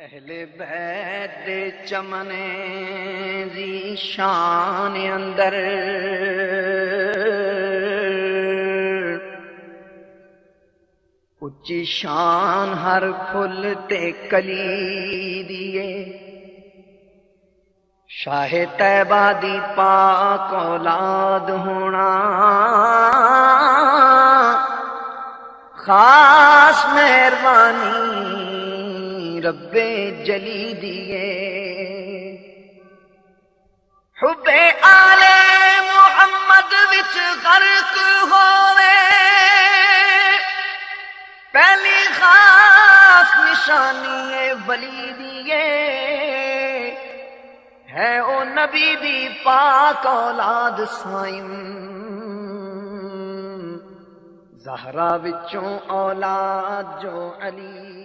اہل بیت دے چمنے دی شان اندر اچی شان ہر پھل تے کلی دیے شاہ طیبہ دی پاک اولاد ہونا خاص مہربانی رب جلی دیے حب آل محمد وچ غرق ہوئے پہلی خاص نشانی ولی دیے ہے او نبی دی پاک اولاد سائم زہرا وچوں اولاد جو علی